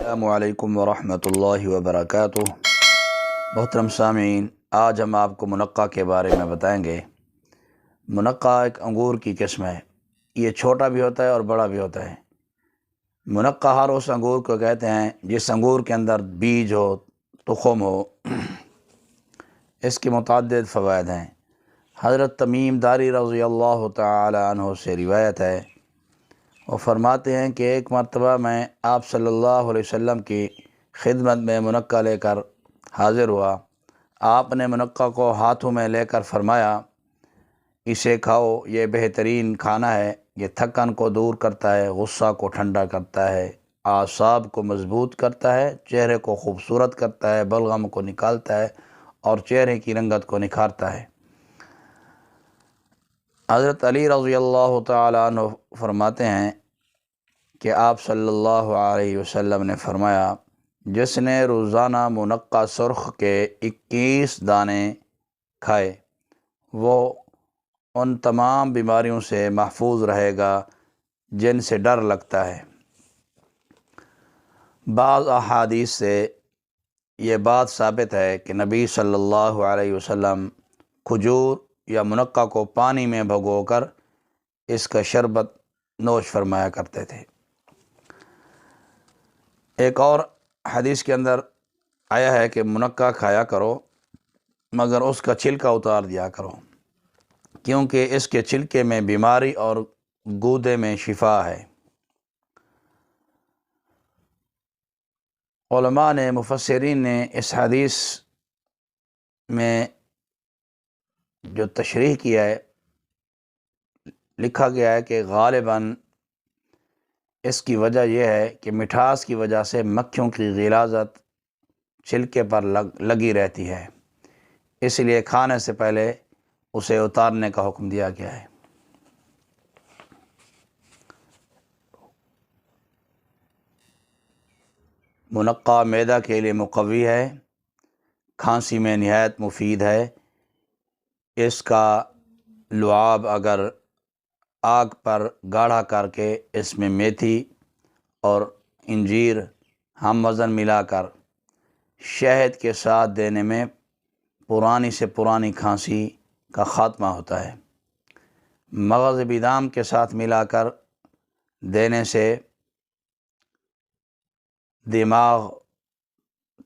السلام علیکم ورحمۃ اللہ وبرکاتہ۔ محترم سامعین، آج ہم آپ کو منقع کے بارے میں بتائیں گے۔ منقع ایک انگور کی قسم ہے۔ یہ چھوٹا بھی ہوتا ہے اور بڑا بھی ہوتا ہے۔ منقع ہر اس انگور کو کہتے ہیں جس انگور کے اندر بیج ہو، تخم ہو۔ اس کے متعدد فوائد ہیں۔ حضرت تمیم داری رضی اللہ تعالی عنہ سے روایت ہے، وہ فرماتے ہیں کہ ایک مرتبہ میں آپ صلی اللہ علیہ وسلم کی خدمت میں منقع لے کر حاضر ہوا۔ آپ نے منقع کو ہاتھوں میں لے کر فرمایا، اسے کھاؤ، یہ بہترین کھانا ہے۔ یہ تھکن کو دور کرتا ہے، غصہ کو ٹھنڈا کرتا ہے، اعصاب کو مضبوط کرتا ہے، چہرے کو خوبصورت کرتا ہے، بلغم کو نکالتا ہے اور چہرے کی رنگت کو نکھارتا ہے۔ حضرت علی رضی اللہ تعالی عنہ فرماتے ہیں کہ آپ صلی اللہ علیہ وسلم نے فرمایا، جس نے روزانہ منقع سرخ کے 21 دانے کھائے وہ ان تمام بیماریوں سے محفوظ رہے گا جن سے ڈر لگتا ہے۔ بعض احادیث سے یہ بات ثابت ہے کہ نبی صلی اللہ علیہ وسلم کھجور یا منقع کو پانی میں بھگو کر اس کا شربت نوش فرمایا کرتے تھے۔ ایک اور حدیث کے اندر آیا ہے کہ منقع کھایا کرو مگر اس کا چھلکا اتار دیا کرو، کیونکہ اس کے چھلکے میں بیماری اور گودے میں شفا ہے۔ علماء نے، مفسرین نے اس حدیث میں جو تشریح کیا ہے، لکھا گیا ہے کہ غالباً اس کی وجہ یہ ہے کہ مٹھاس کی وجہ سے مکھیوں کی غلاظت چھلکے پر لگی رہتی ہے، اس لیے کھانے سے پہلے اسے اتارنے کا حکم دیا گیا ہے۔ منقع معدہ کے لیے مقوی ہے، کھانسی میں نہایت مفید ہے۔ اس کا لعاب اگر آگ پر گاڑھا کر کے اس میں میتھی اور انجیر ہم وزن ملا کر شہد کے ساتھ دینے میں پرانی سے پرانی کھانسی کا خاتمہ ہوتا ہے۔ مغز بادام کے ساتھ ملا کر دینے سے دماغ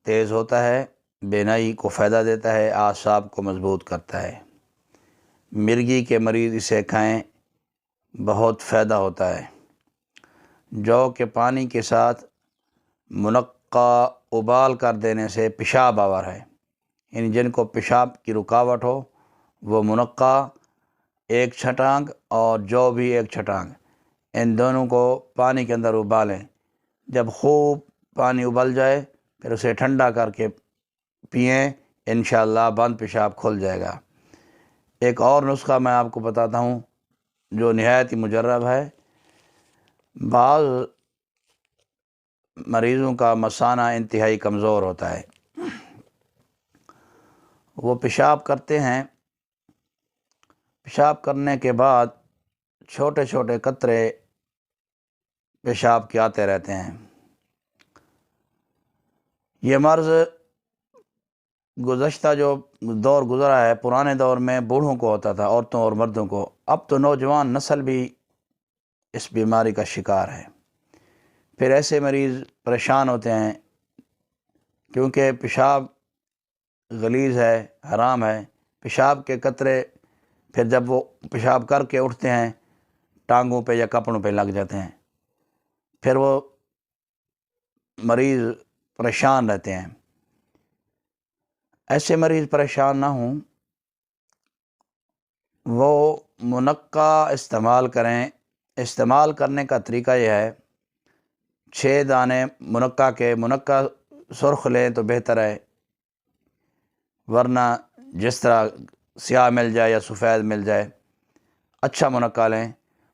تیز ہوتا ہے، بینائی کو فائدہ دیتا ہے، اعصاب کو مضبوط کرتا ہے۔ مرگی کے مریض اسے کھائیں، بہت فائدہ ہوتا ہے۔ جو کہ پانی کے ساتھ منقع ابال کر دینے سے پیشاب آور ہے، یعنی جن کو پیشاب کی رکاوٹ ہو وہ منقع 1 چھٹانگ اور جو بھی 1 چھٹانگ، ان دونوں کو پانی کے اندر ابالیں۔ جب خوب پانی ابل جائے پھر اسے ٹھنڈا کر کے پئیں، انشاءاللہ بند پیشاب کھل جائے گا۔ ایک اور نسخہ میں آپ کو بتاتا ہوں جو نہایت ہی مجرب ہے۔ بعض مریضوں کا مثانہ انتہائی کمزور ہوتا ہے، وہ پیشاب کرتے ہیں، پیشاب کرنے کے بعد چھوٹے چھوٹے قطرے پیشاب کے آتے رہتے ہیں۔ یہ مرض گزشتہ جو دور گزرا ہے، پرانے دور میں بوڑھوں کو ہوتا تھا، عورتوں اور مردوں کو، اب تو نوجوان نسل بھی اس بیماری کا شکار ہے۔ پھر ایسے مریض پریشان ہوتے ہیں کیونکہ پیشاب غلیظ ہے، حرام ہے۔ پیشاب کے قطرے پھر جب وہ پیشاب کر کے اٹھتے ہیں ٹانگوں پہ یا کپڑوں پہ لگ جاتے ہیں، پھر وہ مریض پریشان رہتے ہیں۔ ایسے مریض پریشان نہ ہوں، وہ منقع استعمال کریں۔ استعمال کرنے کا طریقہ یہ ہے، 6 دانے منقع سرخ لیں تو بہتر ہے، ورنہ جس طرح سیاہ مل جائے یا سفید مل جائے، اچھا منقع لیں۔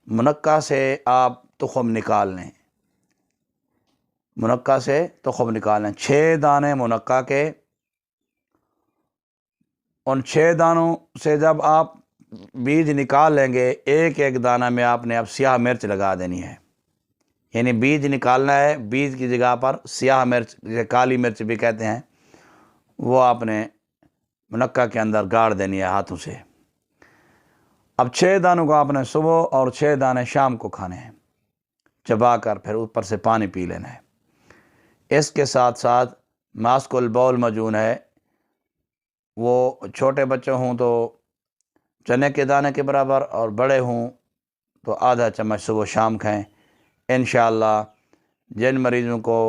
منقع سے آپ تخم نکال لیں، منقع سے تخم نکال لیں۔ 6 دانے منقع کے، ان 6 دانوں سے جب آپ بیج نکال لیں گے، ایک ایک دانہ میں آپ نے اب سیاہ مرچ لگا دینی ہے، یعنی بیج نکالنا ہے، بیج کی جگہ پر سیاہ مرچ جسے کالی مرچ بھی کہتے ہیں وہ آپ نے منقع کے اندر گاڑ دینی ہے ہاتھوں سے۔ اب 6 دانوں کو آپ نے صبح اور 6 دانے شام کو کھانے ہیں، چبا کر پھر اوپر سے پانی پی لینا ہے۔ اس کے ساتھ ساتھ ماسک البول مجون ہے، وہ چھوٹے بچے ہوں تو چنے کے دانے کے برابر اور بڑے ہوں تو آدھا چمچ صبح شام کھائیں۔ انشاءاللہ جن مریضوں کو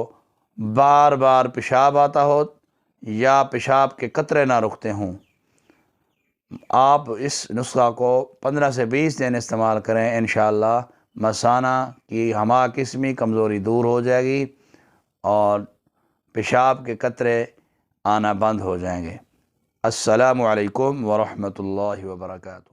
بار بار پیشاب آتا ہو یا پیشاب کے قطرے نہ رکتے ہوں، آپ اس نسخہ کو 15 سے 20 دن استعمال کریں، انشاءاللہ مثانہ کی ہمہ قسمی کمزوری دور ہو جائے گی اور پیشاب کے قطرے آنا بند ہو جائیں گے۔ السلام علیکم ورحمۃ اللہ وبرکاتہ۔